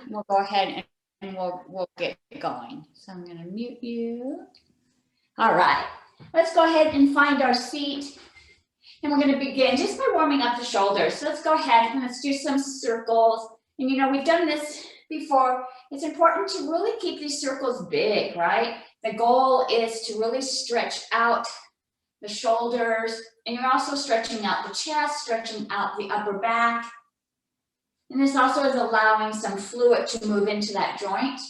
we'll go ahead and we'll get going. So I'm going to mute you. All right, let's go ahead and find our seat. And we're going to begin just by warming up the shoulders. So let's go ahead and let's do some circles. And you know, we've done this before. It's important to really keep these circles big, right? The goal is to really stretch out the shoulders, and you're also stretching out the chest, stretching out the upper back. And this also is allowing some fluid to move into that joint.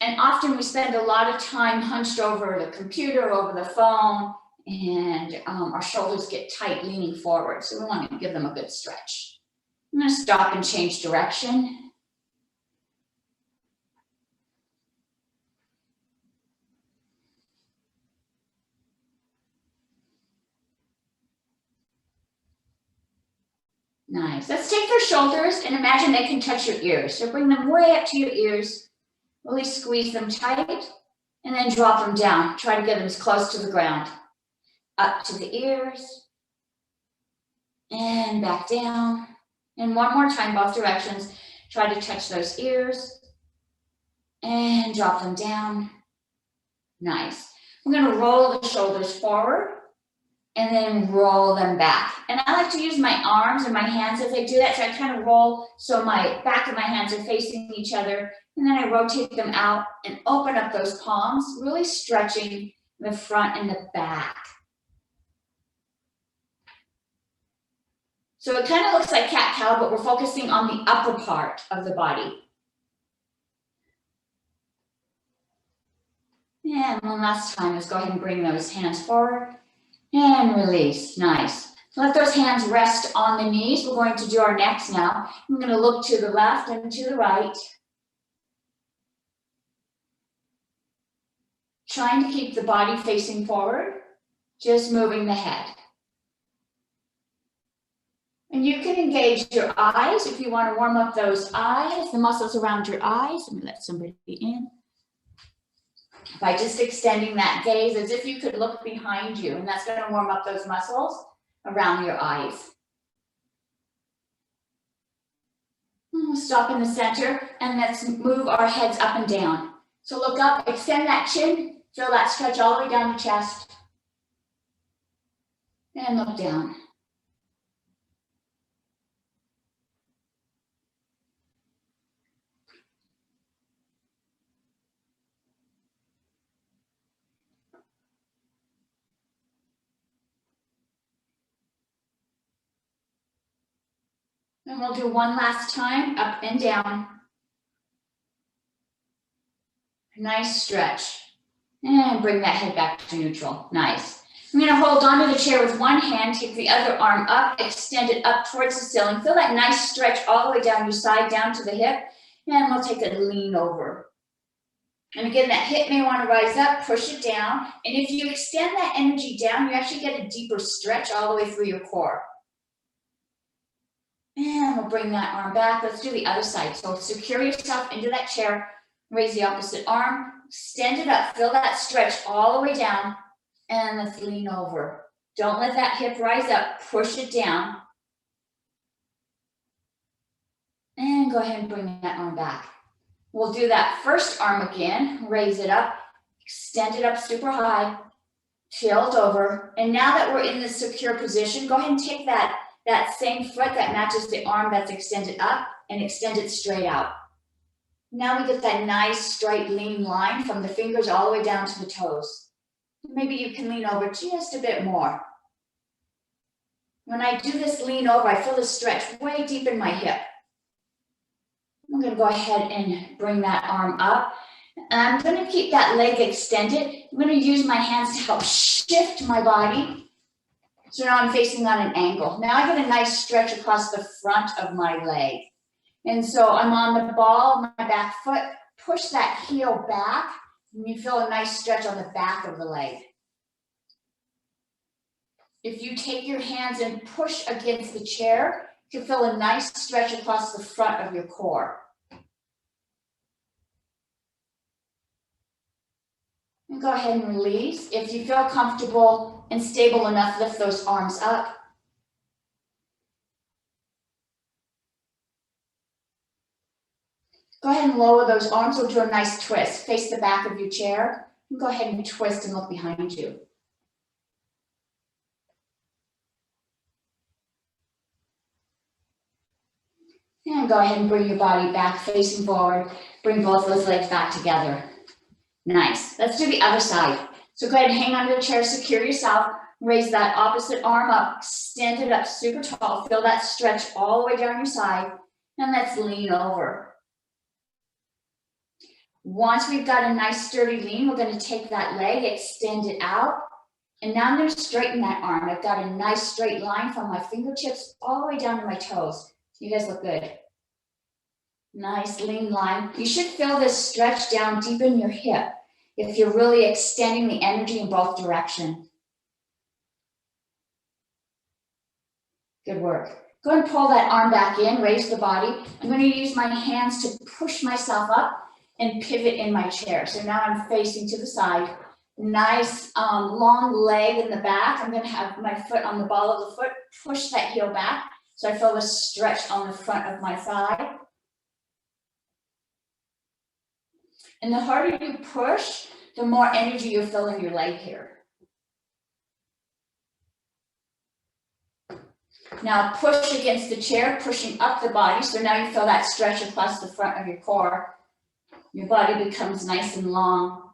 And often we spend a lot of time hunched over the computer, over the phone, and our shoulders get tight leaning forward. So we want to give them a good stretch. I'm going to stop and change direction. Nice. Let's take your shoulders and imagine they can touch your ears. So bring them way up to your ears. Really squeeze them tight and then drop them down. Try to get them as close to the ground. Up to the ears and back down. And one more time, both directions. Try to touch those ears and drop them down. Nice. We're going to roll the shoulders forward and then roll them back. And I like to use my arms and my hands as I do that. So I kind of roll so my back of my hands are facing each other. And then I rotate them out and open up those palms, really stretching the front and the back. So it kind of looks like cat-cow, but we're focusing on the upper part of the body. And one last time, let's go ahead and bring those hands forward and release. Nice. Let those hands rest on the knees. We're going to do our necks now. I'm going to look to the left and to the right. Trying to keep the body facing forward, just moving the head. And you can engage your eyes if you want to warm up those eyes, the muscles around your eyes. I'm going to let somebody in. By just extending that gaze as if you could look behind you, and that's going to warm up those muscles around your eyes. And we'll stop in the center and let's move our heads up and down. So look up, extend that chin, feel that stretch all the way down the chest. And look down. And we'll do one last time, up and down. Nice stretch. And bring that head back to neutral. Nice. I'm going to hold onto the chair with one hand, take the other arm up, extend it up towards the ceiling. Feel that nice stretch all the way down your side, down to the hip. And we'll take a lean over. And again, that hip may want to rise up, push it down. And if you extend that energy down, you actually get a deeper stretch all the way through your core. And we'll bring that arm back. Let's do the other side. So secure yourself into that chair. Raise the opposite arm. Extend it up. Feel that stretch all the way down. And let's lean over. Don't let that hip rise up. Push it down. And go ahead and bring that arm back. We'll do that first arm again. Raise it up. Extend it up super high. Tilt over. And now that we're in this secure position, go ahead and take that same foot that matches the arm that's extended up and extend it straight out. Now we get that nice straight lean line from the fingers all the way down to the toes. Maybe you can lean over just a bit more. When I do this lean over, I feel the stretch way deep in my hip. I'm going to go ahead and bring that arm up. And I'm going to keep that leg extended. I'm going to use my hands to help shift my body. So now I'm facing on an angle. Now I get a nice stretch across the front of my leg. And so I'm on the ball, my back foot, push that heel back, and you feel a nice stretch on the back of the leg. If you take your hands and push against the chair, you can feel a nice stretch across the front of your core. And go ahead and release. If you feel comfortable and stable enough, lift those arms up. Go ahead and lower those arms. We'll do a nice twist. Face the back of your chair. And go ahead and twist and look behind you. And go ahead and bring your body back, facing forward. Bring both those legs back together. Nice. Let's do the other side. So go ahead and hang onto the chair, secure yourself. Raise that opposite arm up, stand it up super tall. Feel that stretch all the way down your side. And let's lean over. Once we've got a nice sturdy lean, we're going to take that leg, extend it out. And now I'm going to straighten that arm. I've got a nice straight line from my fingertips all the way down to my toes. You guys look good. Nice lean line. You should feel this stretch down deep in your hip if you're really extending the energy in both directions. Good work. Go ahead and pull that arm back in, raise the body. I'm going to use my hands to push myself up and pivot in my chair. So now I'm facing to the side. Nice long leg in the back. I'm going to have my foot on the ball of the foot, push that heel back. So I feel the stretch on the front of my thigh. And the harder you push, the more energy you feel in your leg here. Now push against the chair, pushing up the body. So now you feel that stretch across the front of your core. Your body becomes nice and long.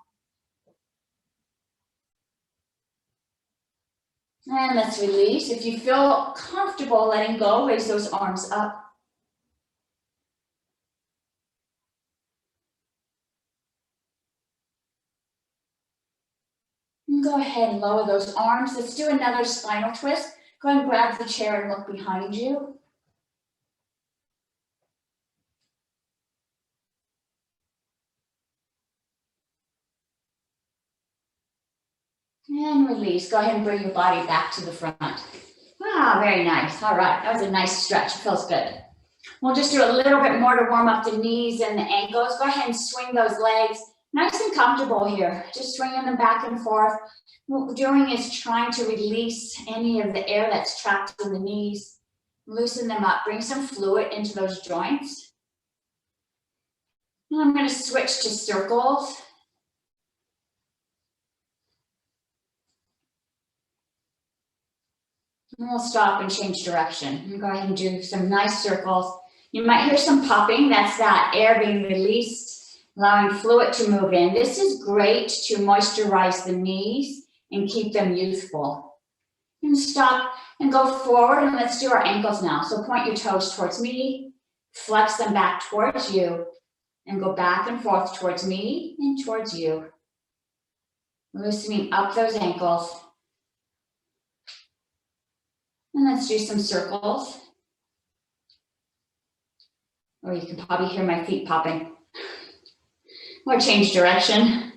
And let's release. If you feel comfortable letting go, raise those arms up. And go ahead and lower those arms. Let's do another spinal twist. Go ahead and grab the chair and look behind you. And release. Go ahead and bring your body back to the front. Ah, very nice. All right, that was a nice stretch. It feels good. We'll just do a little bit more to warm up the knees and the ankles. Go ahead and swing those legs. Nice and comfortable here. Just swinging them back and forth. What we're doing is trying to release any of the air that's trapped in the knees. Loosen them up. Bring some fluid into those joints. Now I'm going to switch to circles. And we'll stop and change direction. And go ahead and do some nice circles. You might hear some popping. That's that air being released, allowing fluid to move in. This is great to moisturize the knees and keep them youthful. And stop and go forward, and let's do our ankles now. So point your toes towards me, flex them back towards you, and go back and forth towards me and towards you. Loosening up those ankles. And let's do some circles. Or you can probably hear my feet popping. Or change direction.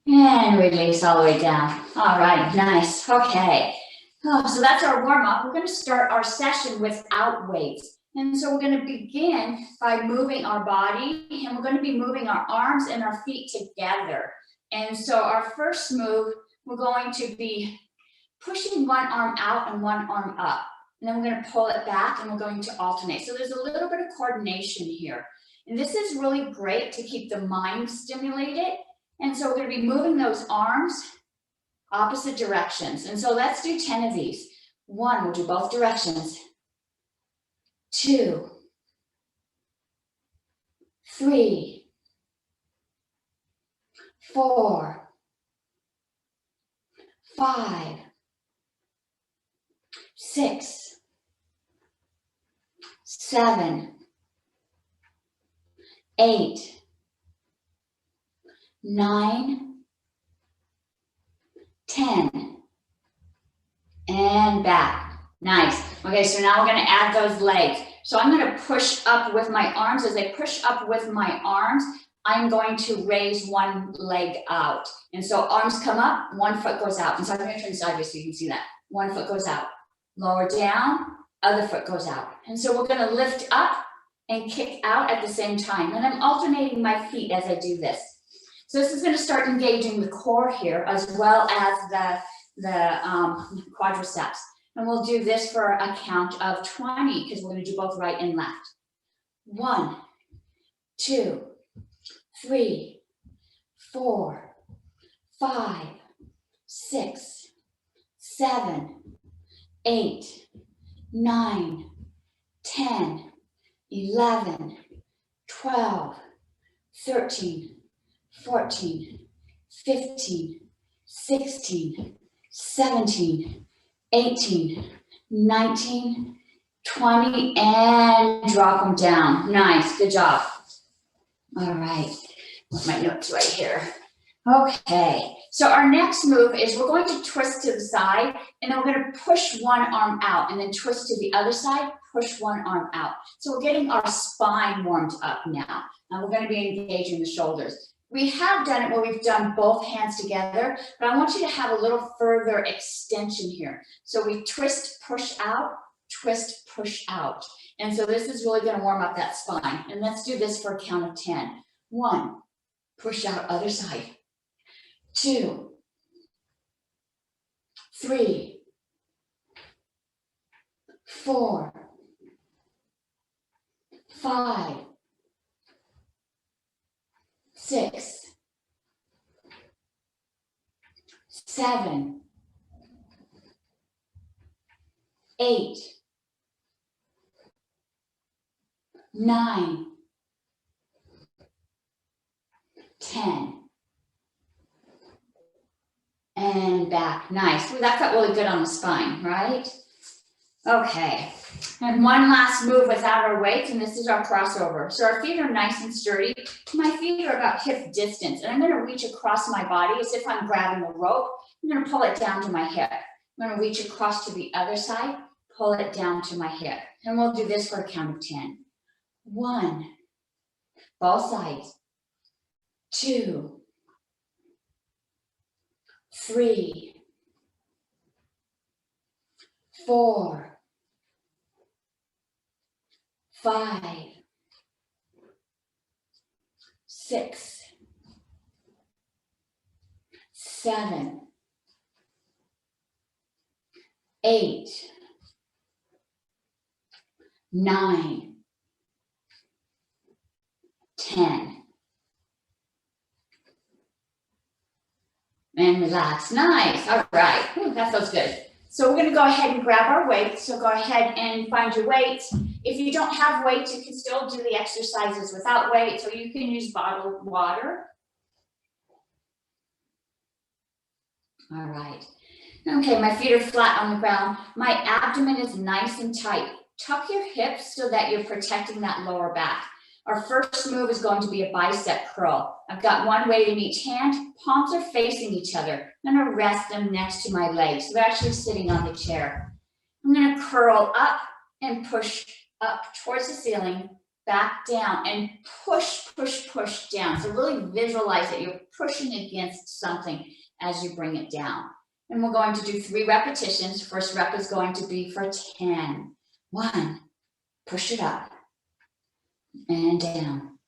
And release all the way down. All right, nice. Okay. Oh, so that's our warm up. We're going to start our session without weights. And so we're going to begin by moving our body, and we're going to be moving our arms and our feet together. And so our first move, we're going to be pushing one arm out and one arm up. And then we're going to pull it back and we're going to alternate. So there's a little bit of coordination here. And this is really great to keep the mind stimulated. And so we're going to be moving those arms opposite directions. And so let's do 10 of these. 1, we'll do both directions. 2, 3, 4, 5, 6, 7, 8, 9, 10, and back. Nice. Okay, so now we're going to add those legs. So I'm going to push up with my arms. As I push up with my arms, I'm going to raise one leg out. And so arms come up, one foot goes out. And so I'm going to turn sideways so you can see that. One foot goes out. Lower down, other foot goes out. And so we're going to lift up and kick out at the same time. And I'm alternating my feet as I do this. So this is going to start engaging the core here as well as the quadriceps. And we'll do this for a count of 20 because we're going to do both right and left. 1, 2, 3, 4, 5, 6, 7, 8, 9, 10, 11, 12, 13, 14, 15, 16, 17, 18, 19, 20, and drop them down. Nice, good job. All right, with my notes right here. Okay, so our next move is we're going to twist to the side, and then we're going to push one arm out, and then twist to the other side, push one arm out. So we're getting our spine warmed up now, and we're going to be engaging the shoulders. We have done it where we've done both hands together, but I want you to have a little further extension here. So we twist, push out, twist, push out. And so this is really going to warm up that spine. And let's do this for a count of 10. 1, push out, other side. 2, 3, 4, 5, 6, 7, 8, 9, 10. And back, nice. Ooh, that felt really good on the spine, right? Okay, and one last move without our weight, and this is our crossover. So our feet are nice and sturdy. My feet are about hip distance, and I'm gonna reach across my body as if I'm grabbing a rope. I'm gonna pull it down to my hip. I'm gonna reach across to the other side, pull it down to my hip. And we'll do this for a count of 10. 1, both sides. 2, 3, 4, 5, 6, 7, 8, 9, 10. And relax. Nice. All right. Ooh, that feels good. So we're going to go ahead and grab our weights. So go ahead and find your weights. If you don't have weights, you can still do the exercises without weights, or you can use bottled water. All right. Okay, my feet are flat on the ground. My abdomen is nice and tight. Tuck your hips so that you're protecting that lower back. Our first move is going to be a bicep curl. I've got one weight in each hand. Palms are facing each other. I'm going to rest them next to my legs. So they're actually sitting on the chair. I'm going to curl up and push up towards the ceiling, back down, and push, push, push down. So really visualize that you're pushing against something as you bring it down. And we're going to do 3 repetitions. First rep is going to be for 10. 1, push it up and down.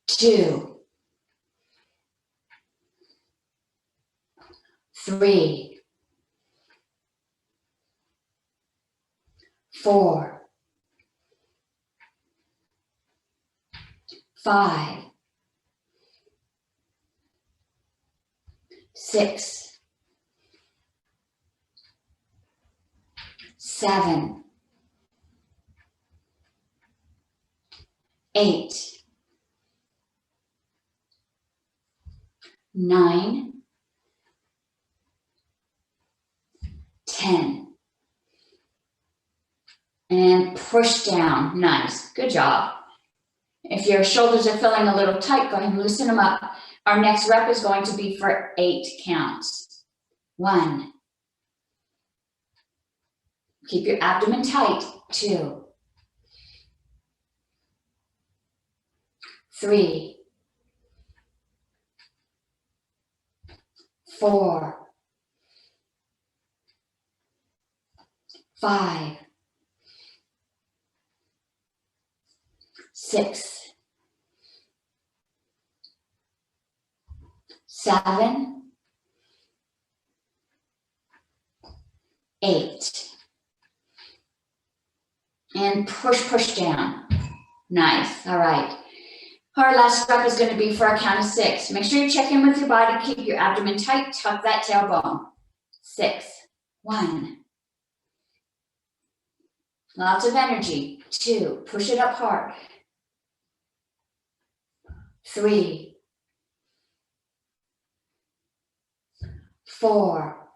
2, 3, 4, 5, 6, 7, 8, 9, 10. And push down. Nice. Good job. If your shoulders are feeling a little tight, go ahead and loosen them up. Our next rep is going to be for 8 counts. 1. Keep your abdomen tight. 2, 3, 4, 5, 6, 7, 8, And push down. Nice, all right. Our last rep is gonna be for a count of 6. Make sure you check in with your body, keep your abdomen tight, tuck that tailbone. 6, 1. Lots of energy. 2, push it up hard. 3, 4,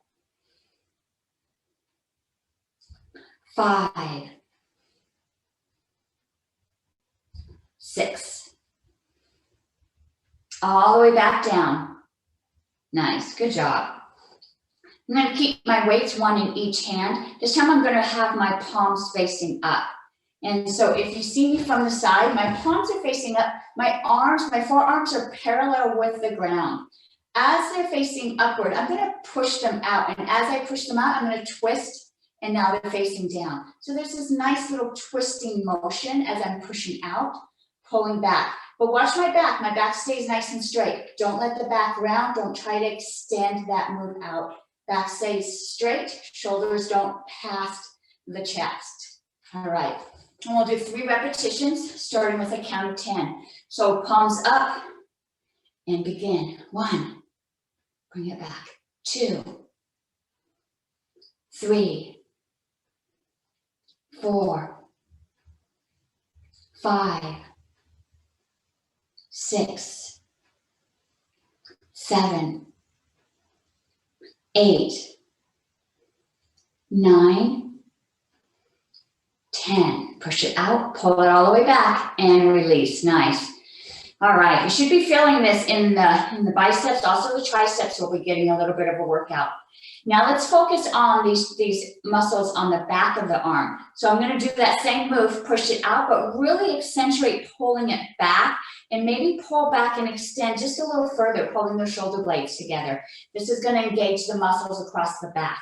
5, 6. All the way back down. Nice, good job. I'm going to keep my weights, one in each hand. This time I'm going to have my palms facing up. And so if you see me from the side, my palms are facing up. My arms, my forearms are parallel with the ground. As they're facing upward, I'm going to push them out. And as I push them out, I'm going to twist, and now they're facing down. So there's this nice little twisting motion as I'm pushing out, pulling back. But watch my back. My back stays nice and straight. Don't let the back round. Don't try to extend that move out. Back stays straight, shoulders don't pass the chest. All right, and we'll do 3 repetitions, starting with a count of 10. So palms up and begin. 1, bring it back. 2, 3, 4, 5, 6, 7, 8, 9, 10. Push it out, pull it all the way back, and release. Nice. All right, you should be feeling this in the biceps, also the triceps will be getting a little bit of a workout. Now let's focus on these muscles on the back of the arm. So I'm going to do that same move, push it out, but really accentuate pulling it back, and maybe pull back and extend just a little further, pulling the shoulder blades together. This is going to engage the muscles across the back.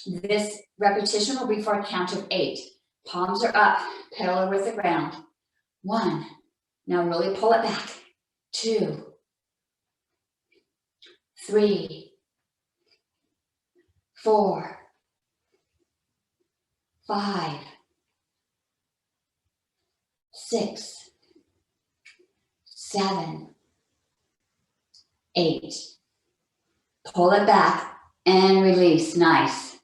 This repetition will be for a count of 8. Palms are up, parallel with the ground. 1. Now really pull it back. 2, 3, 4, 5, 6, 7, 8. Pull it back and release. Nice.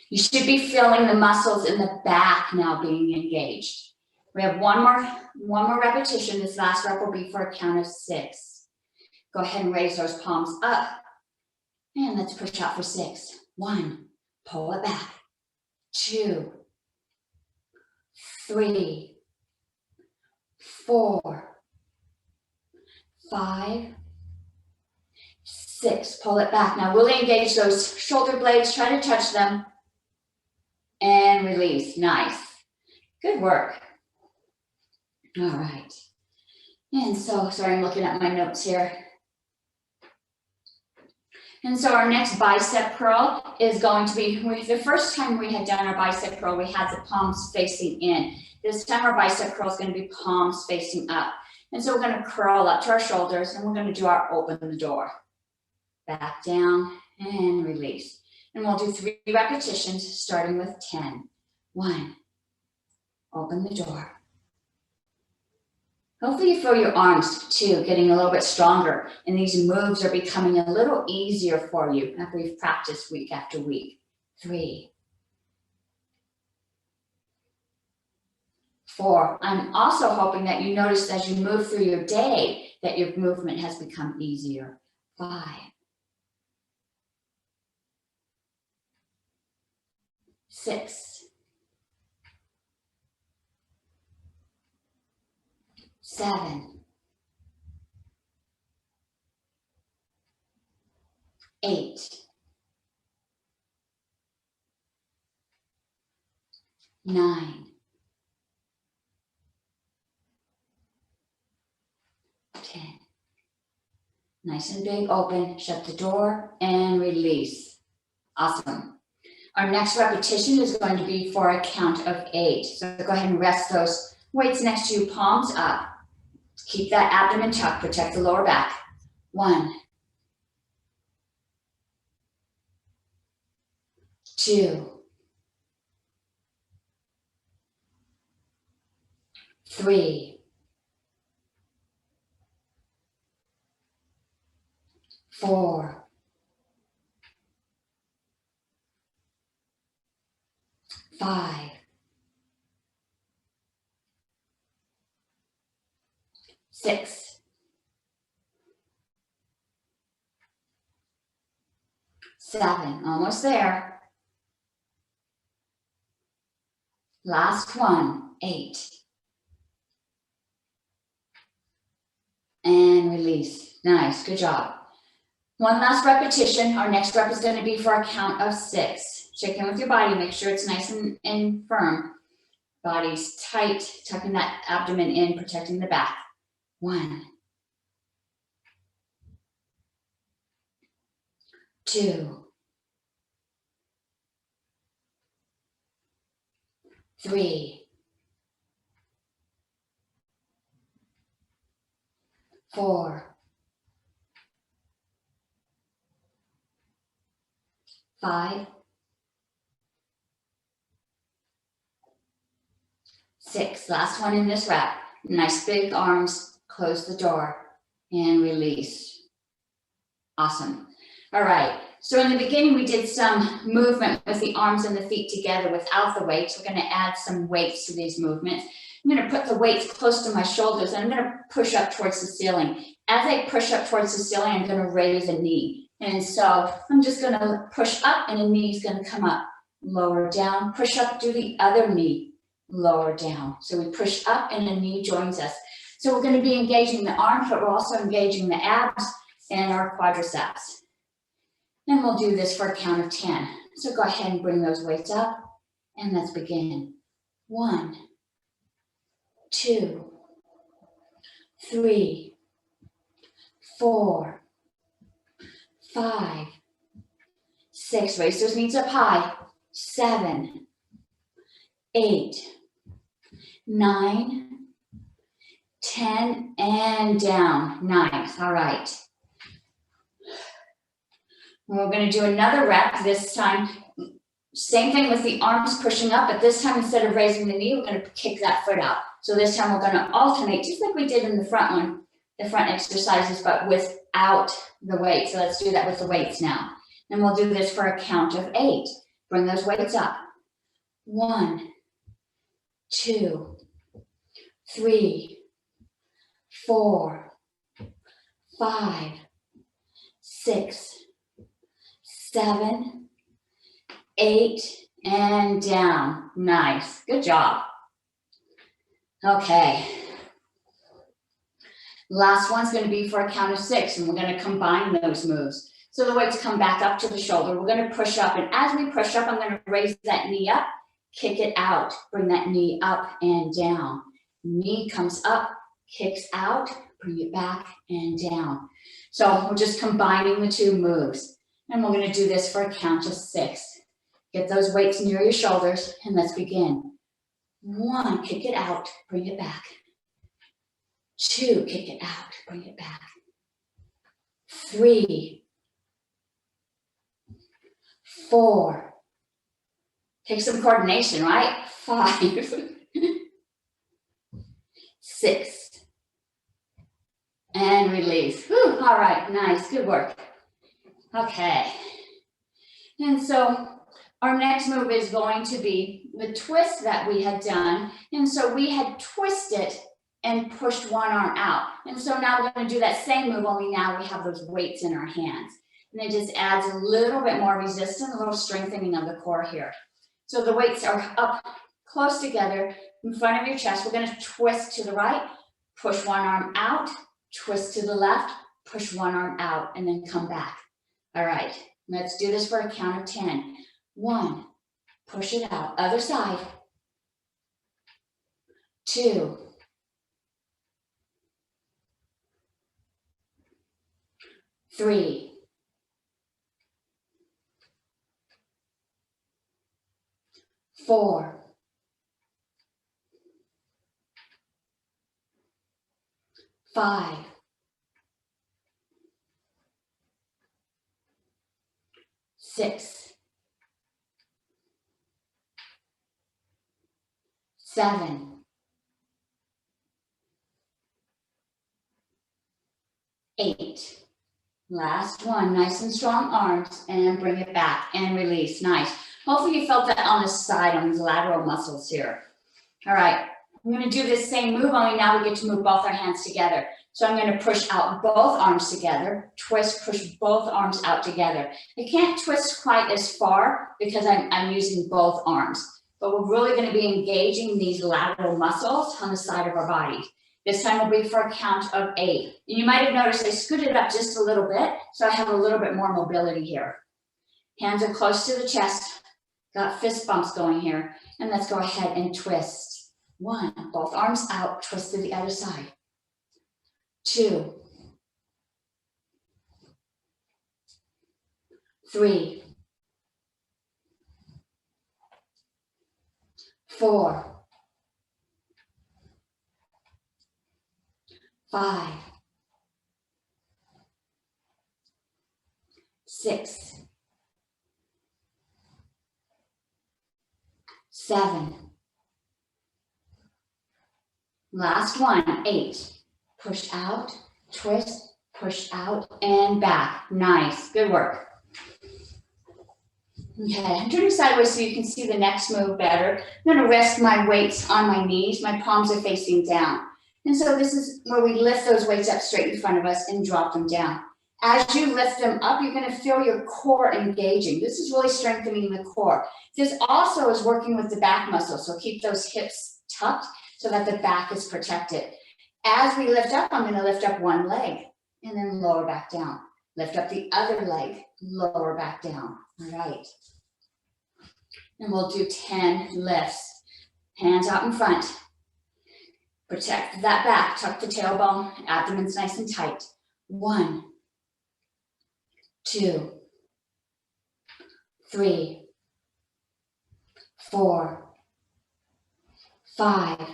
You should be feeling the muscles in the back now being engaged. We have one more repetition. This last rep will be for a count of 6. Go ahead and raise those palms up. And let's push out for 6. 1, pull it back. 2, 3, 4, 5, 6. Pull it back. Now really engage those shoulder blades. Try to touch them. And release. Nice. Good work. All right. And so, sorry, I'm looking at my notes here. And so our next bicep curl is going to be, the first time we had done our bicep curl, we had the palms facing in. This time our bicep curl is going to be palms facing up. And so we're going to curl up to our shoulders, and we're going to do our open the door. Back down and release. And we'll do 3 repetitions, starting with 10. 1, open the door. Hopefully you feel your arms too getting a little bit stronger, and these moves are becoming a little easier for you after we've practiced week after week. 3, 4. I'm also hoping that you notice as you move through your day that your movement has become easier. 5, 6, 7, 8, 9, 10. Nice and big, open, shut the door, and release. Awesome. Our next repetition is going to be for a count of 8. So go ahead and rest those weights next to you, palms up. Keep that abdomen tucked, protect the lower back. 1, 2, 3, 4, 5, 6, 7, almost there. Last one, 8. And release. Nice, good job. One last repetition. Our next rep is going to be for a count of 6. Check in with your body, make sure it's nice and firm. Body's tight, tucking that abdomen in, protecting the back. 1, 2, 3, 4, 5, 6. Last one in this wrap. Nice big arms. Close the door and release. Awesome. All right. So in the beginning, we did some movement with the arms and the feet together without the weights. We're going to add some weights to these movements. I'm going to put the weights close to my shoulders and I'm going to push up towards the ceiling. As I push up towards the ceiling, I'm going to raise a knee. And so I'm just going to push up and the knee is going to come up, lower down, push up, do the other knee, lower down. So we push up and the knee joins us. So we're going to be engaging the arms, but we're also engaging the abs and our quadriceps. And we'll do this for a count of 10. So go ahead and bring those weights up and let's begin. 1, 2, 3, 4, 5, 6. Raise those knees up high. 7, 8, 9, 10, and down. Nice. All right. We're going to do another rep this time. Same thing with the arms pushing up, but this time instead of raising the knee, we're going to kick that foot out. So this time we're going to alternate, just like we did in the front one, the front exercises, but without the weight. So let's do that with the weights now. And we'll do this for a count of 8. Bring those weights up. 1, 2, 3, 4, 5, 6, 7, 8, and down. Nice. Good job. Okay. Last one's going to be for a count of 6, and we're going to combine those moves. So the weights come back up to the shoulder. We're going to push up, and as we push up, I'm going to raise that knee up, kick it out, bring that knee up and down. Knee comes up, kicks out, bring it back and down. So we're just combining the two moves. And we're going to do this for a count of 6. Get those weights near your shoulders and let's begin. 1, kick it out, bring it back. 2, kick it out, bring it back. 3, 4. Take some coordination, right? 5, 6. And release. Whew, all right, nice, good work. Okay, and so our next move is going to be the twist that we had done. And so we had twisted and pushed one arm out. And so now we're going to do that same move, only now we have those weights in our hands. And it just adds a little bit more resistance, a little strengthening of the core here. So the weights are up close together in front of your chest. We're going to twist to the right, push one arm out, twist to the left, push one arm out, and then come back. All right, let's do this for a count of 10. 1, push it out, other side. 2, 3, 4, 5, 6, 7, 8. Last one, nice and strong arms, and bring it back and release. Nice. Hopefully you felt that on the side, on these lateral muscles here. All right, I'm gonna do this same move, only now we get to move both our hands together. So I'm gonna push out both arms together, twist, push both arms out together. I can't twist quite as far because I'm using both arms, but we're really gonna be engaging these lateral muscles on the side of our body. This time will be for a count of 8. And you might have noticed I scooted up just a little bit, so I have a little bit more mobility here. Hands are close to the chest, got fist bumps going here. And let's go ahead and twist. 1, both arms out, twist to the other side. 2, 3, 4, 5, 6, 7. Last one, 8. Push out, twist, push out, and back. Nice, good work. Okay, I'm turning sideways so you can see the next move better. I'm gonna rest my weights on my knees. My palms are facing down. And so this is where we lift those weights up straight in front of us and drop them down. As you lift them up, you're gonna feel your core engaging. This is really strengthening the core. This also is working with the back muscles, so keep those hips tucked so that the back is protected. As we lift up, I'm gonna lift up one leg and then lower back down. Lift up the other leg, lower back down. All right. And we'll do 10 lifts. Hands out in front. Protect that back, tuck the tailbone, abdomen's nice and tight. 1, 2, 3, 4, 5,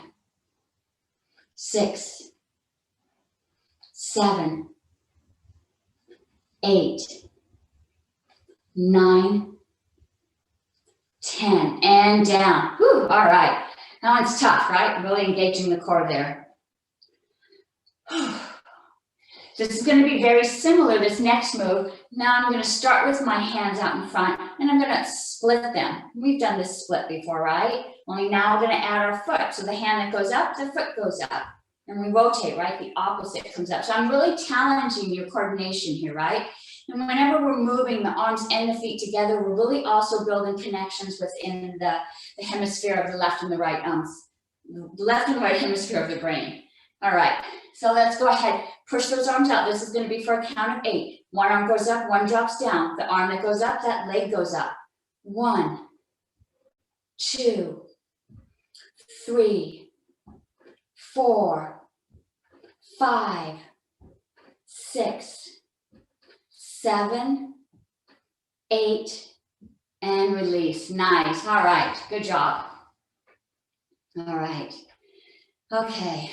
6, 7, 8, 9, 10, and down. Whew, all right. Now it's tough, right? Really engaging the core there. This is going to be very similar, this next move. Now I'm going to start with my hands out in front, and I'm going to split them. We've done this split before, right? Only now we're going to add our foot. So the hand that goes up, the foot goes up. And we rotate, right? The opposite comes up. So I'm really challenging your coordination here, right? And whenever we're moving the arms and the feet together, we're really also building connections within the hemisphere of the left and the right the left and right hemisphere of the brain. All right, so let's go ahead, push those arms out. This is going to be for a count of 8. One arm goes up, one drops down. The arm that goes up, that leg goes up. 1, 2, 3, 4, 5, 6, 7, 8, and release. Nice. All right. Good job. All right. Okay.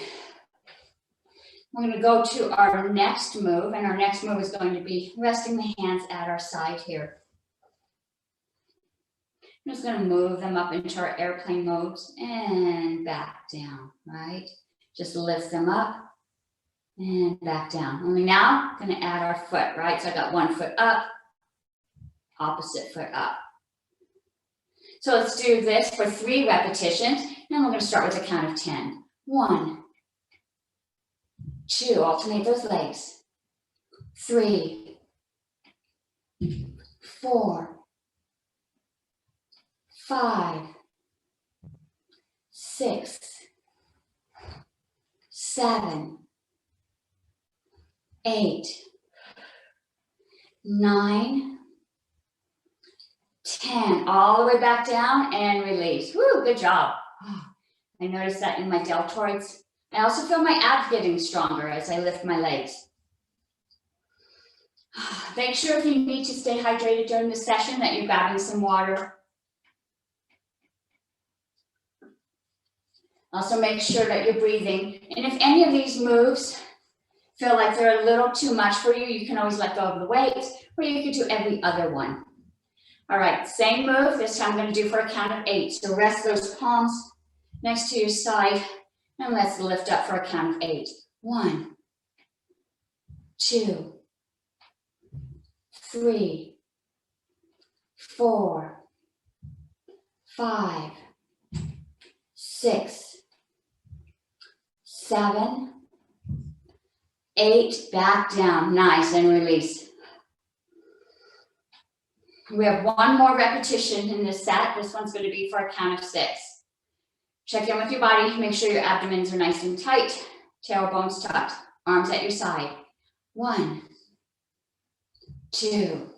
We're going to go to our next move, and our next move is going to be resting the hands at our side here. I'm just going to move them up into our airplane modes and back down, right? Just lift them up and back down. Only now, I'm going to add our foot, right? So I got one foot up, opposite foot up. So let's do this for 3 repetitions, and we're going to start with a count of 10. 1, 2, alternate those legs. 3, 4, 5, 6, 7, 8, 9, 10. All the way back down and release. Woo, good job. I noticed that in my deltoids. I also feel my abs getting stronger as I lift my legs. Make sure if you need to stay hydrated during the session that you're grabbing some water. Also make sure that you're breathing. And if any of these moves feel like they're a little too much for you, you can always let go of the weight, or you could do every other one. All right, same move. This time I'm going to do for a count of 8. So rest those palms next to your side, and let's lift up for a count of 8. 1, 2, 3, 4, 5, 6, 7, 8, back down, nice, and release. We have one more repetition in this set. This one's going to be for a count of 6. Check in with your body, make sure your abdomens are nice and tight, tailbones tucked, arms at your side. 1, 2,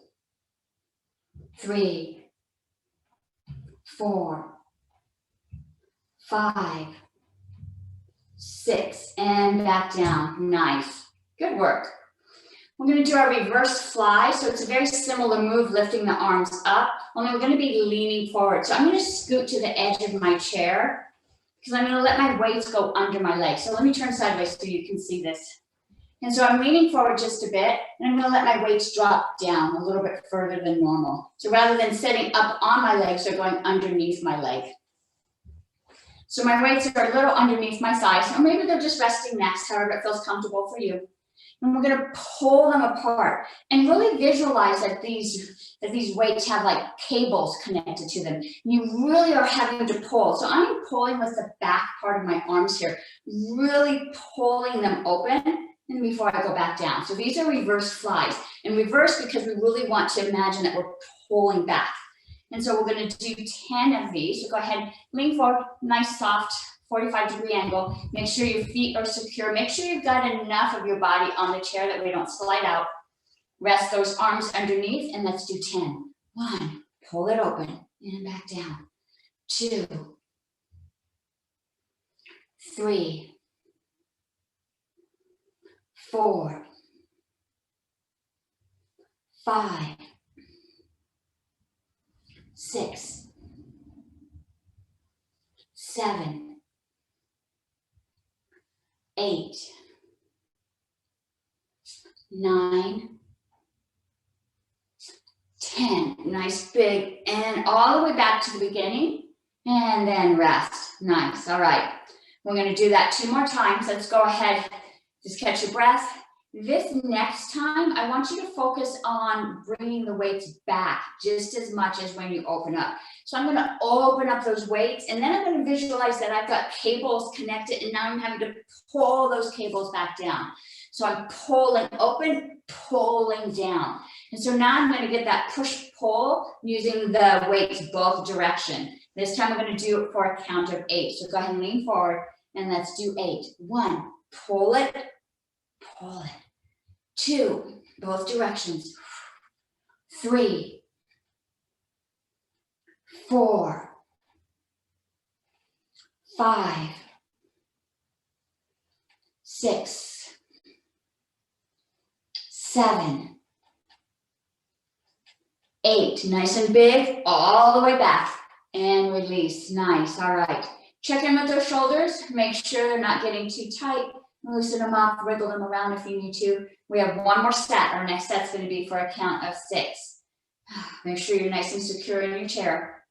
3, 4, 5, 6, and back down, nice, good work. We're going to do our reverse fly, so it's a very similar move, lifting the arms up, only we're going to be leaning forward. So I'm going to scoot to the edge of my chair, because I'm going to let my weights go under my legs. So let me turn sideways so you can see this. And so I'm leaning forward just a bit, and I'm going to let my weights drop down a little bit further than normal. So rather than sitting up on my legs, they're going underneath my leg. So my weights are a little underneath my thighs, or maybe they're just resting next, however it feels comfortable for you. And we're going to pull them apart and really visualize that these weights have like cables connected to them. You really are having to pull. So I'm pulling with the back part of my arms here, really pulling them open and before I go back down. So these are reverse flies, and reverse because we really want to imagine that we're pulling back. And so we're going to do 10 of these. So go ahead, lean forward, nice soft 45-degree angle. Make sure your feet are secure. Make sure you've got enough of your body on the chair that we don't slide out. Rest those arms underneath, and let's do 10. 1, pull it open and back down. 2, 3, 4, 5, 6, 7, 8, 9, 10. Nice big, and all the way back to the beginning, and then rest. Nice. All right. We're going to do that 2 more times. Let's go ahead. Just catch your breath. This next time, I want you to focus on bringing the weights back just as much as when you open up. So I'm going to open up those weights, and then I'm going to visualize that I've got cables connected, and now I'm having to pull those cables back down. So I'm pulling open, pulling down. And so now I'm going to get that push-pull using the weights both direction. This time I'm going to do it for a count of 8. So go ahead and lean forward, and let's do 8. 1, pull it, pull it. 2, both directions. 3, 4, 5, 6, 7, 8. Nice and big, all the way back. And release. Nice. All right. Check in with those shoulders. Make sure they're not getting too tight. Loosen them up, wriggle them around if you need to. We have one more set. Our next set's going to be for a count of 6. Make sure you're nice and secure in your chair.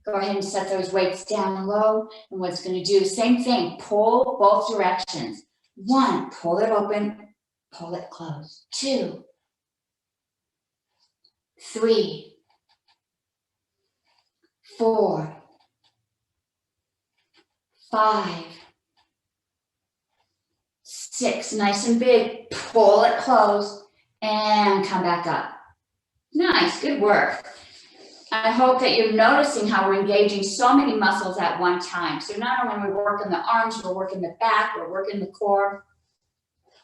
Go ahead and set those weights down low. And what's going to do the same thing. Pull both directions. 1, pull it open, pull it close. 2, 3, 4, 5, 6, nice and big, pull it close, and come back up. Nice, good work. I hope that you're noticing how we're engaging so many muscles at one time. So not only are we working the arms, we're working the back, we're working the core.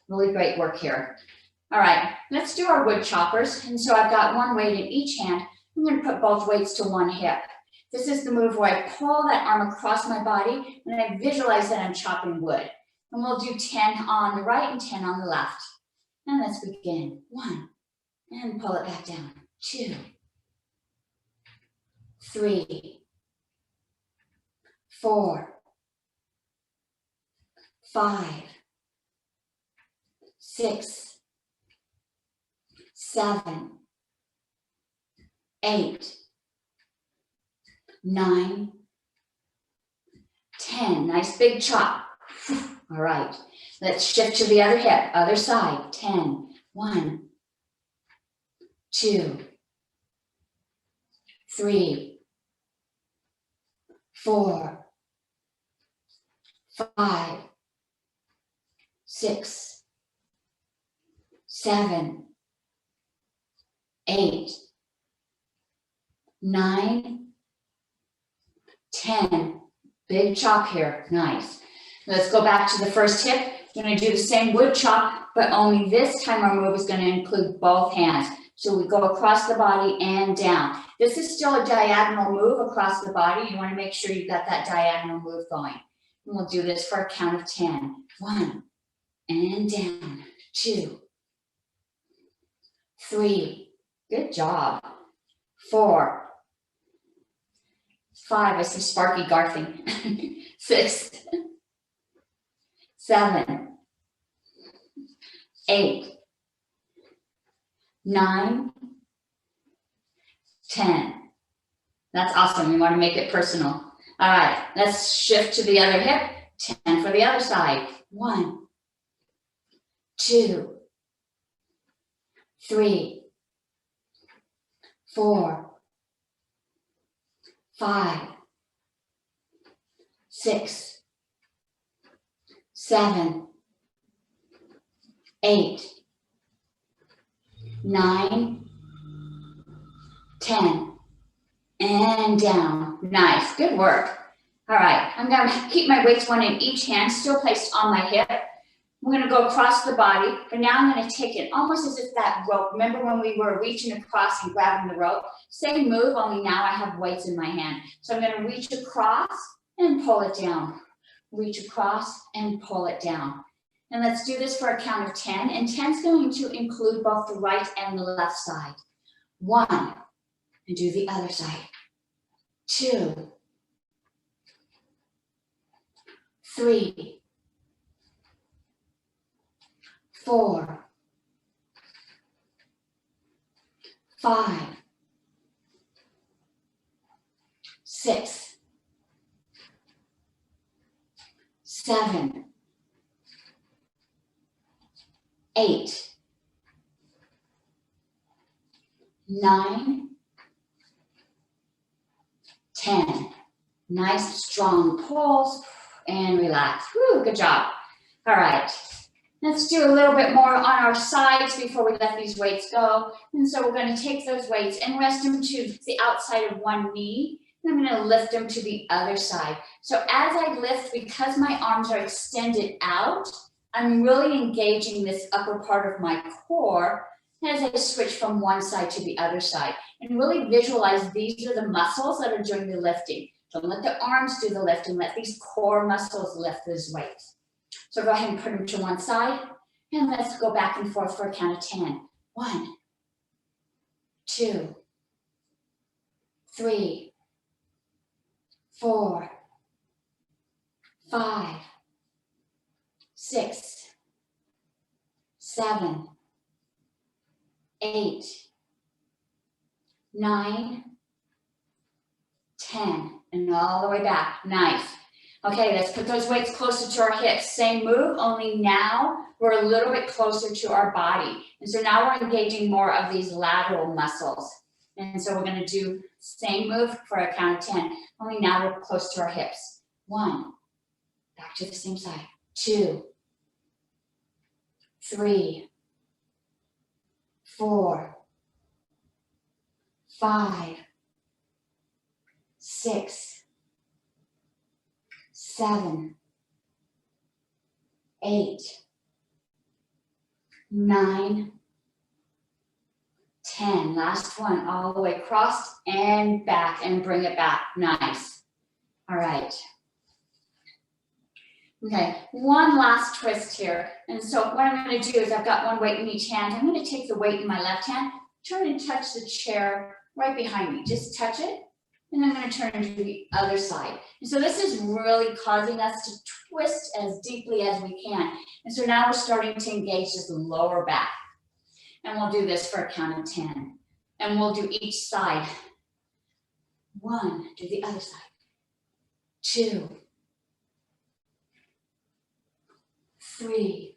Really great work here. All right, let's do our wood choppers. And so I've got one weight in each hand. I'm going to put both weights to one hip. This is the move where I pull that arm across my body and I visualize that I'm chopping wood. And we'll do 10 on the right and 10 on the left. And let's begin. 1, and pull it back down. 2, 3, 4, 5, 6, 7, 8, 9, 10. Nice big chop. All right, let's shift to the other hip, other side. 10, 1, 2, 3, 4, 5, 6, 7, 8, 9, 10. Big chop here, nice. Let's go back to the first hip. We're gonna do the same wood chop, but only this time our move is gonna include both hands. So we go across the body and down. This is still a diagonal move across the body. You wanna make sure you got that diagonal move going. And we'll do this for a count of 10. 1, and down, 2, 3, good job, 4, 5, I see Sparky garthing, 6, 7, 8, 9, 10. That's awesome. You want to make it personal. All right, let's shift to the other hip. 10 for the other side. 1, 2, 3, 4, 5, 6, 7, 8, 9, 10, and down. Nice, good work. All right, I'm gonna keep my weights one in each hand, still placed on my hip. We're gonna go across the body, but now I'm gonna take it almost as if that rope, remember when we were reaching across and grabbing the rope? Same move, only now I have weights in my hand. So I'm gonna reach across and pull it down. Reach across and pull it down. And let's do this for a count of 10, and 10 is going to include both the right and the left side. 1, and do the other side. 2, 3, 4, 5, 6, 7, 8, 9, 10. Nice strong pulls and relax. Woo, good job. All right. Let's do a little bit more on our sides before we let these weights go. And so we're going to take those weights and rest them to the outside of one knee. And I'm going to lift them to the other side. So as I lift, because my arms are extended out, I'm really engaging this upper part of my core as I switch from one side to the other side. And really visualize these are the muscles that are doing the lifting. Don't let the arms do the lifting. Let these core muscles lift these weights. So go ahead and put them to one side, and let's go back and forth for a count of 10. 1, 2, 3, 4, 5, 6, 7, 8, 9, 10, and all the way back. Nice. Okay, let's put those weights closer to our hips. Same move, only now we're a little bit closer to our body. And so now we're engaging more of these lateral muscles. And so we're gonna do same move for a count of 10, only now we're close to our hips. 1, back to the same side. 2, 3, 4, 5, 6, 7, 8, 9, 10. Last one, all the way across and back, and bring it back. Nice. All right. Okay, one last twist here. And so what I'm going to do is I've got one weight in each hand. I'm going to take the weight in my left hand, turn and touch the chair right behind me. Just touch it. And I'm going to turn to the other side. And so this is really causing us to twist as deeply as we can. And so now we're starting to engage this lower back. And we'll do this for a count of 10. And we'll do each side. 1, do the other side. 2, 3,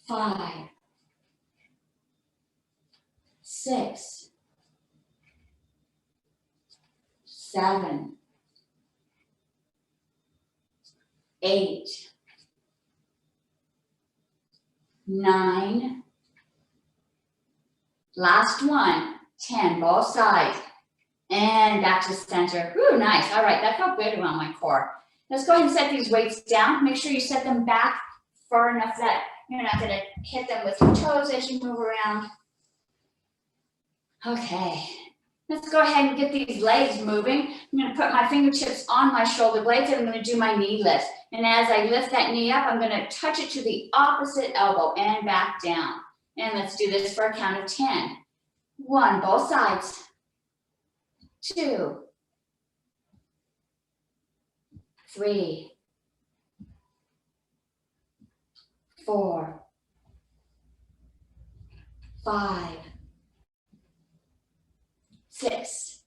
5, 6, 7, 8, 9, last one, 10, both sides, and back to center. Ooh, nice. All right, that felt good around my core. Let's go ahead and set these weights down. Make sure you set them back far enough that you're not gonna hit them with your toes as you move around. Okay, let's go ahead and get these legs moving. I'm gonna put my fingertips on my shoulder blades and I'm gonna do my knee lift. And as I lift that knee up, I'm gonna touch it to the opposite elbow and back down. And let's do this for a count of 10. 1, both sides. 2, 3, 4, 5, 6,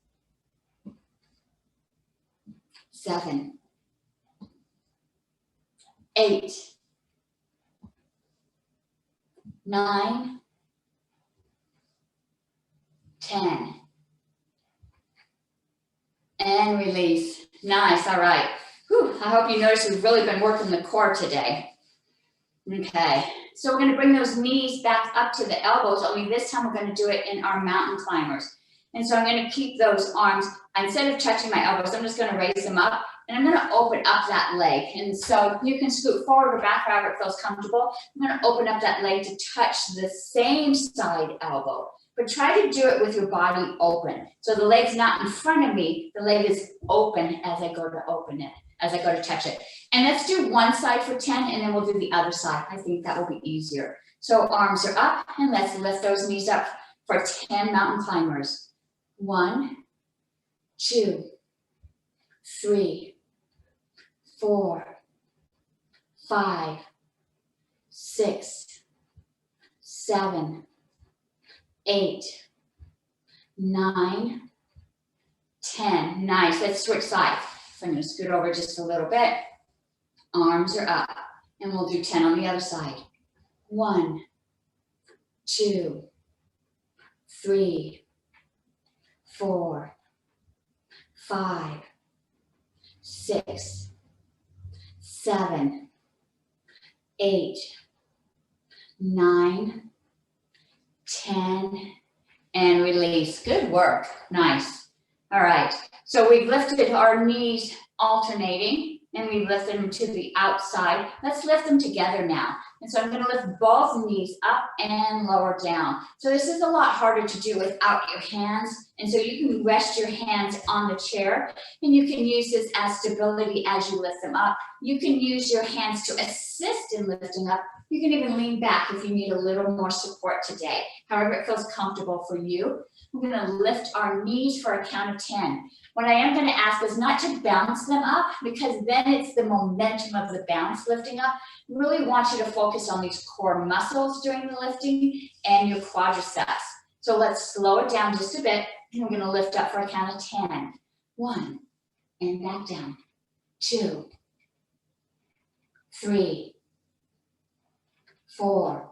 7, 8, 9, 10. And release. Nice, all right. Whew, I hope you notice we've really been working the core today. Okay, so we're gonna bring those knees back up to the elbows, only this time we're gonna do it in our mountain climbers. And so I'm gonna keep those arms, instead of touching my elbows, I'm just gonna raise them up and I'm gonna open up that leg. And so you can scoot forward or back, however it feels comfortable. I'm gonna open up that leg to touch the same side elbow. But try to do it with your body open. So the leg's not in front of me, the leg is open as I go to open it, as I go to touch it. And let's do one side for 10 and then we'll do the other side. I think that will be easier. So arms are up and let's lift those knees up for 10 mountain climbers. 1, 2, 3, 4, 5, 6, 7, 8, 9, 10. Nice. Let's switch sides. So I'm going to scoot over just a little bit. Arms are up. And we'll do 10 on the other side. 1, 2, 3, 4, 5, 6, 7, 8, 9, 10, and release. Good work. Nice. All right. So we've lifted our knees alternating and we lift them to the outside. Let's lift them together now. And so I'm going to lift both knees up and lower down. So this is a lot harder to do without your hands. And so you can rest your hands on the chair and you can use this as stability as you lift them up. You can use your hands to assist in lifting up. You can even lean back if you need a little more support today. However it feels comfortable for you. We're going to lift our knees for a count of 10. What I am going to ask is not to bounce them up because then it's the momentum of the bounce lifting up. Really want you to focus on these core muscles during the lifting and your quadriceps. So let's slow it down just a bit and we're going to lift up for a count of 10. 1 and back down. 2, 3, 4,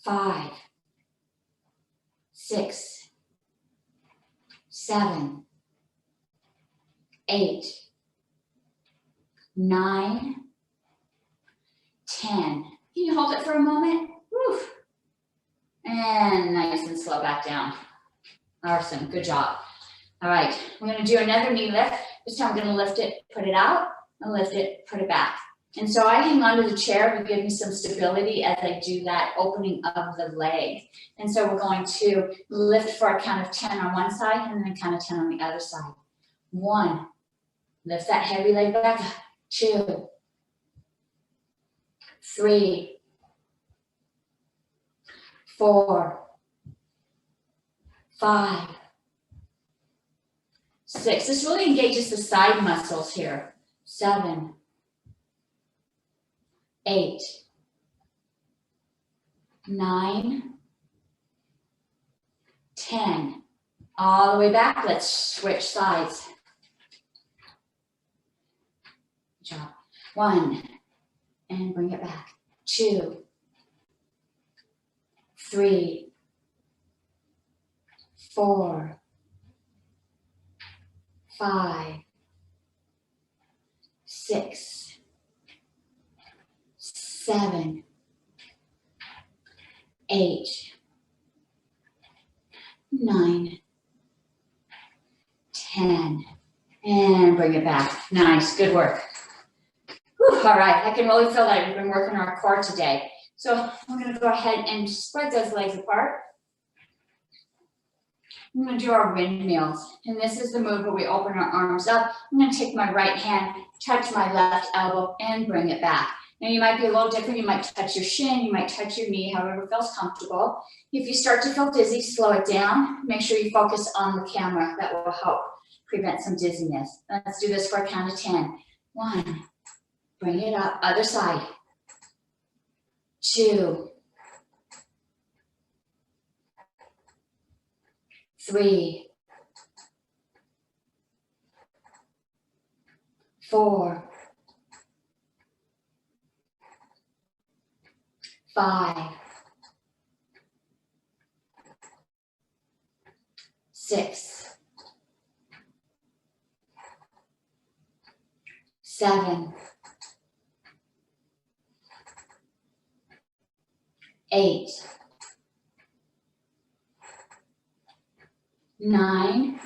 5, 6, 7, 8, 9, 10. Can you hold it for a moment? Woo. And nice and slow back down. Awesome, good job. All right, we're gonna do another knee lift. This time I'm gonna lift it, put it out, and lift it, put it back. And so I hang onto the chair to give me some stability as I do that opening of the leg. And so we're going to lift for a count of 10 on one side and then a count of 10 on the other side. 1, lift that heavy leg back. 2, 3, 4, 5, 6. This really engages the side muscles here. 7, 8, 9, 10. All the way back. Let's switch sides. Good job. 1, and bring it back. 2, 3, 4, 5, 6, 7, 8, 9, 10, and bring it back. Nice, good work. Whew, all right, I can really feel that we've been working our core today. So we're gonna go ahead and spread those legs apart. I'm gonna do our windmills, and this is the move where we open our arms up. I'm gonna take my right hand, touch my left elbow, and bring it back. Now you might be a little different, you might touch your shin, you might touch your knee, however feels comfortable. If you start to feel dizzy, slow it down. Make sure you focus on the camera, that will help prevent some dizziness. Let's do this for a count of 10. 1, bring it up, other side. 2, 3, 4, 5, 6, 7, 8, 9,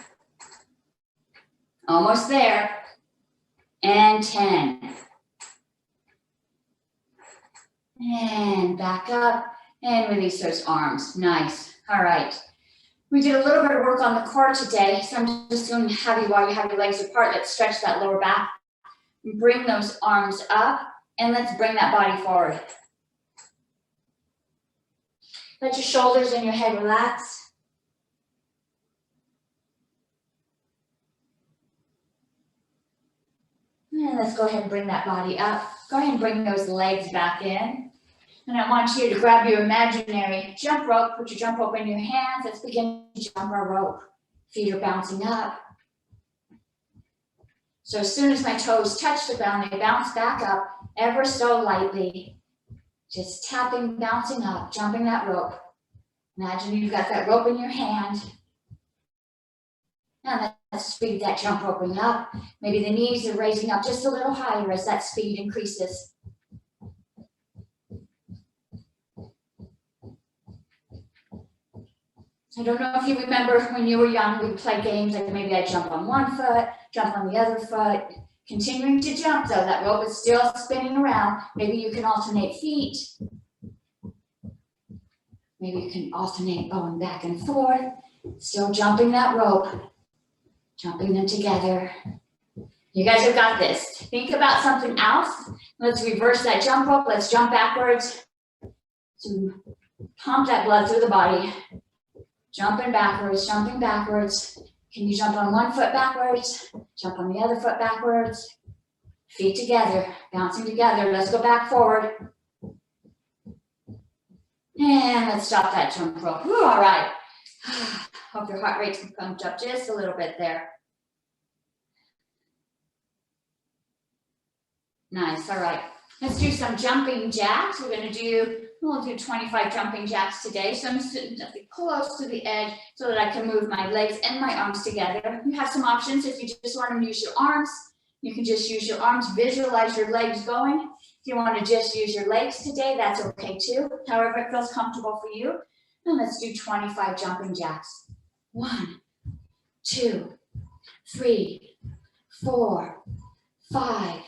almost there, and 10. And back up and release those arms. Nice. All right. We did a little bit of work on the core today, so I'm just going to have you, while you have your legs apart, let's stretch that lower back. Bring those arms up, and let's bring that body forward. Let your shoulders and your head relax. And let's go ahead and bring that body up. Go ahead and bring those legs back in. And I want you to grab your imaginary jump rope, put your jump rope in your hands. Let's begin to jump our rope. Feet are bouncing up. So as soon as my toes touch the ground, they bounce back up ever so lightly. Just tapping, bouncing up, jumping that rope. Imagine you've got that rope in your hand. And let's speed that jump roping up. Maybe the knees are raising up just a little higher as that speed increases. I don't know if you remember when you were young, we'd play games like maybe I'd jump on one foot, jump on the other foot. Continuing to jump though, that rope is still spinning around. Maybe you can alternate feet. Maybe you can alternate going back and forth, still jumping that rope, jumping them together. You guys have got this. Think about something else. Let's reverse that jump rope. Let's jump backwards to pump that blood through the body. Jumping backwards, jumping backwards. Can you jump on one foot backwards? Jump on the other foot backwards. Feet together, bouncing together. Let's go back forward. And let's stop that jump rope. Whew, all right. Hope your heart rate's pumped up just a little bit there. Nice, all right. Let's do some jumping jacks. We'll do 25 jumping jacks today. So I'm sitting close to the edge so that I can move my legs and my arms together. You have some options. If you just want to use your arms, you can just use your arms, visualize your legs going. If you want to just use your legs today, that's okay too. However it feels comfortable for you. And let's do 25 jumping jacks. 1, 2, 3, 4, 5,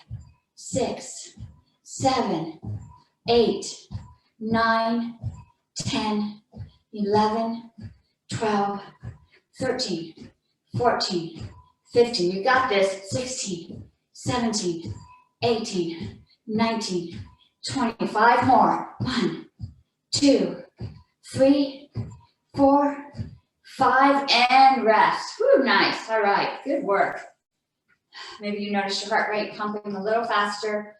6, 7, 8, 9, 10, 11, 12, 13, 14, 15. You got this. 16, 17, 18, 19, 25 more. 1, 2, 3, 4, 5, and rest. Whew, nice. All right, good work. Maybe you notice your heart rate pumping a little faster.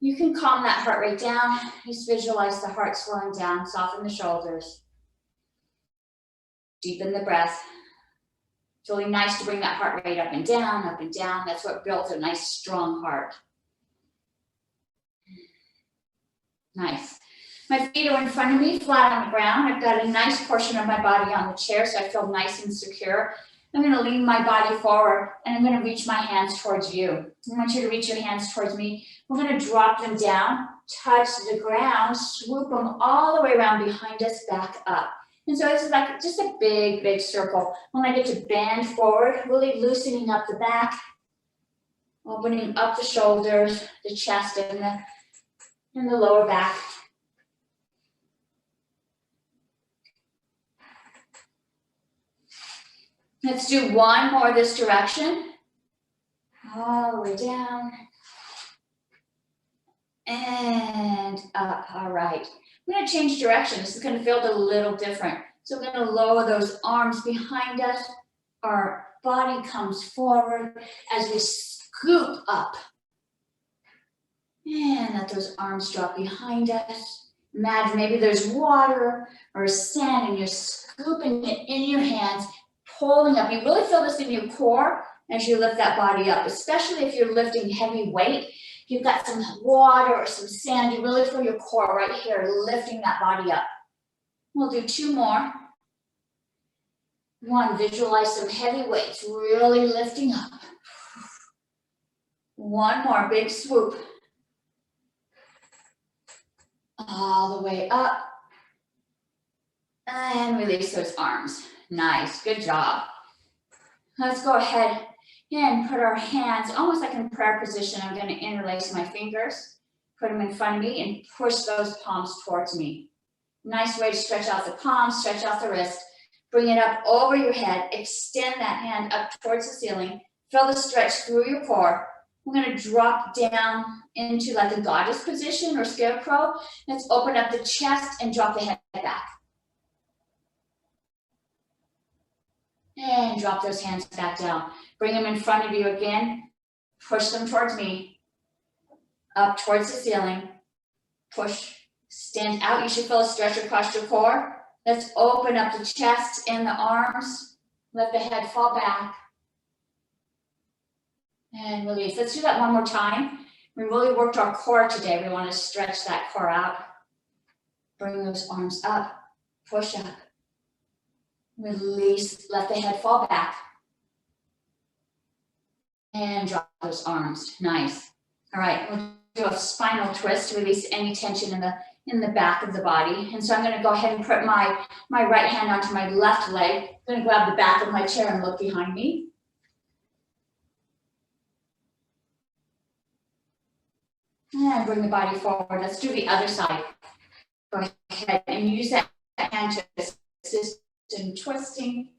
You can calm that heart rate down. Just visualize the heart slowing down, soften the shoulders. Deepen the breath. It's really nice to bring that heart rate up and down, up and down. That's what builds a nice, strong heart. Nice. My feet are in front of me, flat on the ground. I've got a nice portion of my body on the chair, so I feel nice and secure. I'm going to lean my body forward, and I'm going to reach my hands towards you. I want you to reach your hands towards me. We're going to drop them down, touch the ground, swoop them all the way around behind us, back up. And so it's like just a big, big circle. When I get to bend forward, really loosening up the back, opening up the shoulders, the chest, and the lower back. Let's do one more this direction. All the way down. And up, all right. I'm gonna change direction. This is gonna feel a little different. So we're gonna lower those arms behind us. Our body comes forward as we scoop up. And let those arms drop behind us. Imagine maybe there's water or sand and you're scooping it in your hands, pulling up. You really feel this in your core as you lift that body up, especially if you're lifting heavy weight. If you've got some water or some sand, you really feel your core right here, lifting that body up. We'll do two more. One, visualize some heavy weights, really lifting up. One more, big swoop. All the way up. And release those arms. Nice, good job. Let's go ahead and put our hands almost like in prayer position. I'm going to interlace my fingers, put them in front of me, and push those palms towards me. Nice way to stretch out the palms, stretch out the wrist. Bring it up over your head. Extend that hand up towards the ceiling. Feel the stretch through your core. We're going to drop down into like a goddess position or scarecrow. Let's open up the chest and drop the head back. And drop those hands back down. Bring them in front of you again. Push them towards me. Up towards the ceiling. Push. Stand out. You should feel a stretch across your core. Let's open up the chest and the arms. Let the head fall back. And release. Let's do that one more time. We really worked our core today. We want to stretch that core out. Bring those arms up. Push up. Release. Let the head fall back. And drop those arms. Nice. All right. We'll do a spinal twist to release any tension in the back of the body. And so I'm going to go ahead and put my right hand onto my left leg. I'm going to grab the back of my chair and look behind me. And bring the body forward. Let's do the other side. Go ahead and use that hand to assist in twisting.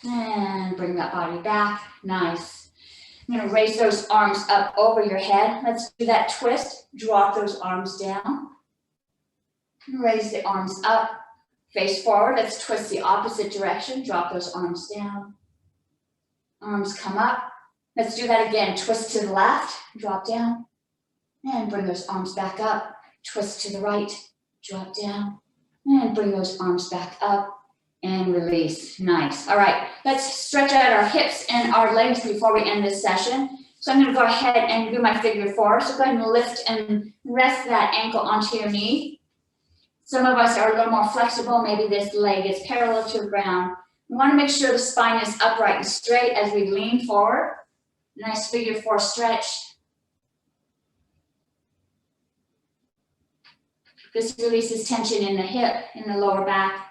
And bring that body back. Nice. I'm going to raise those arms up over your head. Let's do that twist. Drop those arms down. Raise the arms up. Face forward. Let's twist the opposite direction. Drop those arms down. Arms come up. Let's do that again. Twist to the left. Drop down. And bring those arms back up. Twist to the right. Drop down. And bring those arms back up. And release. Nice. All right. Let's stretch out our hips and our legs before we end this session. So I'm going to go ahead and do my figure four. So go ahead and lift and rest that ankle onto your knee. Some of us are a little more flexible. Maybe this leg is parallel to the ground. We want to make sure the spine is upright and straight as we lean forward. Nice figure four stretch. This releases tension in the hip, in the lower back.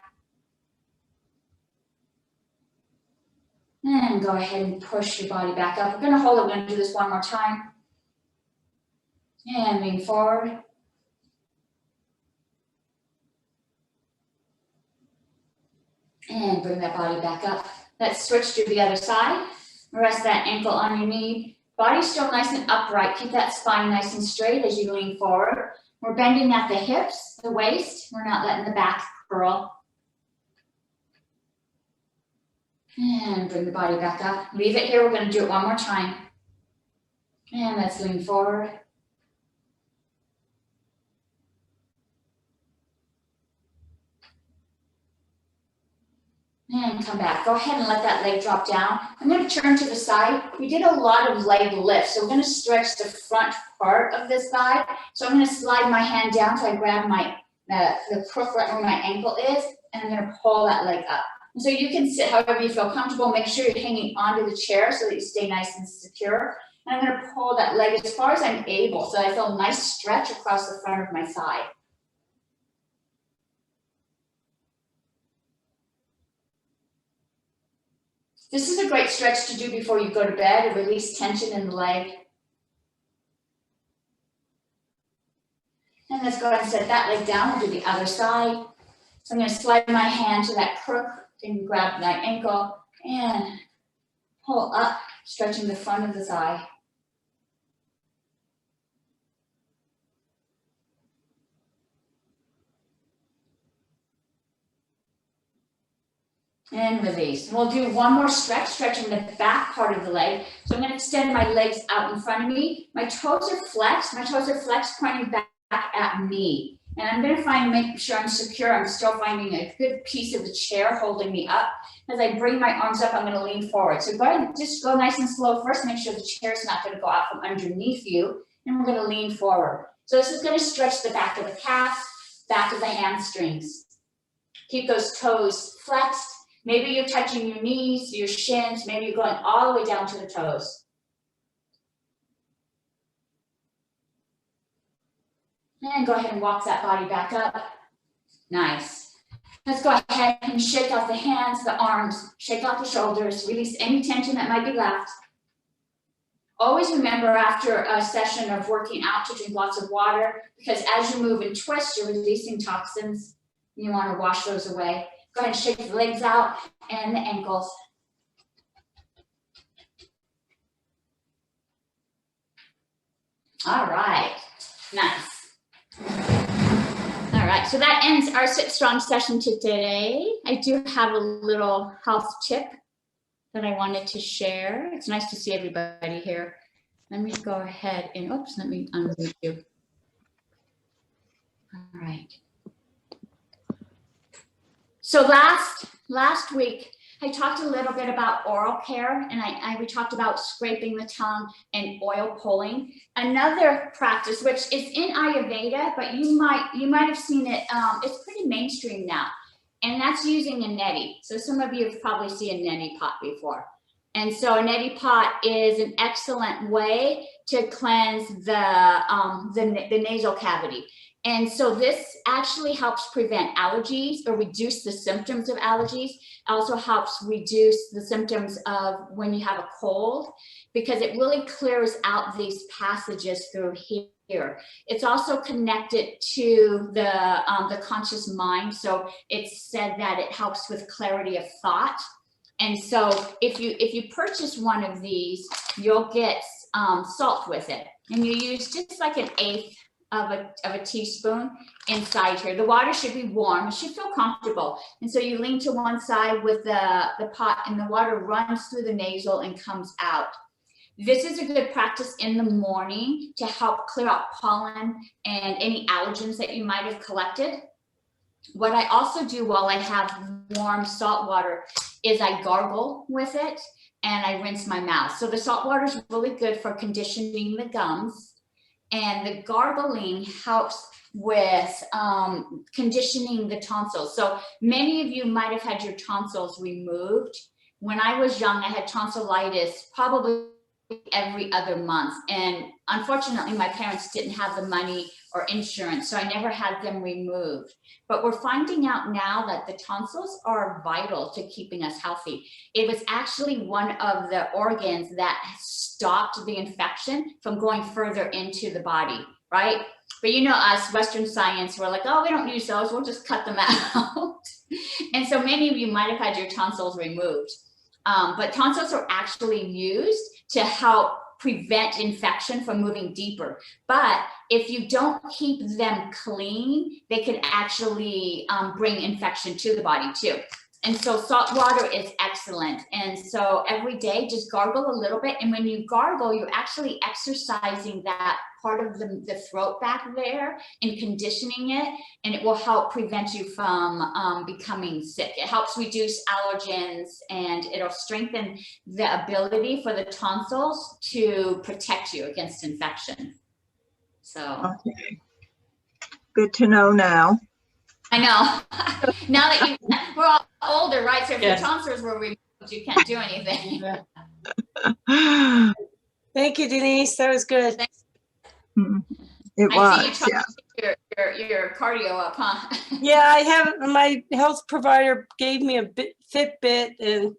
And go ahead and push your body back up. We're going to hold it. We're going to do this one more time. And lean forward. And bring that body back up. Let's switch to the other side. Rest that ankle on your knee. Body still nice and upright. Keep that spine nice and straight as you lean forward. We're bending at the hips, the waist. We're not letting the back curl. And bring the body back up. Leave it here. We're going to do it one more time. And let's lean forward. And come back. Go ahead and let that leg drop down. I'm going to turn to the side. We did a lot of leg lift, so we're going to stretch the front part of this thigh. So I'm going to slide my hand down so I grab my the crook right where my ankle is, and I'm going to pull that leg up. And so you can sit however you feel comfortable. Make sure you're hanging onto the chair so that you stay nice and secure. And I'm going to pull that leg as far as I'm able so I feel a nice stretch across the front of my thigh. This is a great stretch to do before you go to bed to release tension in the leg. And let's go ahead and set that leg down. We'll do the other side. So I'm going to slide my hand to that crook and grab my ankle and pull up, stretching the front of the thigh. And release. We'll do one more stretch, stretching the back part of the leg. So I'm going to extend my legs out in front of me. My toes are flexed. My toes are flexed, pointing back at me. And I'm going to make sure I'm secure. I'm still finding a good piece of the chair holding me up. As I bring my arms up, I'm going to lean forward. So go ahead and just go nice and slow first. Make sure the chair's not going to go out from underneath you. And we're going to lean forward. So this is going to stretch the back of the calf, back of the hamstrings. Keep those toes flexed. Maybe you're touching your knees, your shins, maybe you're going all the way down to the toes. And go ahead and walk that body back up. Nice. Let's go ahead and shake out the hands, the arms, shake out the shoulders, release any tension that might be left. Always remember after a session of working out to drink lots of water, because as you move and twist, you're releasing toxins. You want to wash those away. Go ahead and shake the legs out and the ankles. All right, nice. All right, so that ends our Sit Strong session today. I do have a little health tip that I wanted to share. It's nice to see everybody here. Let me go ahead and, oops, let me unmute you. All right. So last week, I talked a little bit about oral care, and we talked about scraping the tongue and oil pulling. Another practice, which is in Ayurveda, but you might have seen it. It's pretty mainstream now, and that's using a neti. So some of you have probably seen a neti pot before, and so a neti pot is an excellent way to cleanse the nasal cavity. And so this actually helps prevent allergies or reduce the symptoms of allergies. It also helps reduce the symptoms of when you have a cold, because it really clears out these passages through here. It's also connected to the conscious mind. So it's said that it helps with clarity of thought. And so if you purchase one of these, you'll get salt with it. And you use just like an eighth of a teaspoon inside here. The water should be warm. It should feel comfortable. And so you lean to one side with the pot, and the water runs through the nasal and comes out. This is a good practice in the morning to help clear out pollen and any allergens that you might have collected. What I also do while I have warm salt water is I gargle with it and I rinse my mouth. So the salt water is really good for conditioning the gums. And the gargling helps with conditioning the tonsils. So many of you might have had your tonsils removed. When I was young, I had tonsillitis probably every other month. And unfortunately, my parents didn't have the money or insurance, so I never had them removed. But we're finding out now that the tonsils are vital to keeping us healthy. It was actually one of the organs that stopped the infection from going further into the body, right? But you know us, Western science, we're like, oh, we don't use those, we'll just cut them out. And so many of you might have had your tonsils removed. But tonsils are actually used to help prevent infection from moving deeper. But if you don't keep them clean, they can actually bring infection to the body too. And so salt water is excellent. And so every day, just gargle a little bit. And when you gargle, you're actually exercising that part of the throat back there and conditioning it. And it will help prevent you from becoming sick. It helps reduce allergens, and it'll strengthen the ability for the tonsils to protect you against infection. So. Okay. Good to know now. I know. Now that we're all older, right? So if Yes. your tonsils were removed, you can't do anything. Thank you, Denise. That was good. It I see you was, trying yeah. to keep your cardio up, huh? Yeah, I have, my health provider gave me a Fitbit, and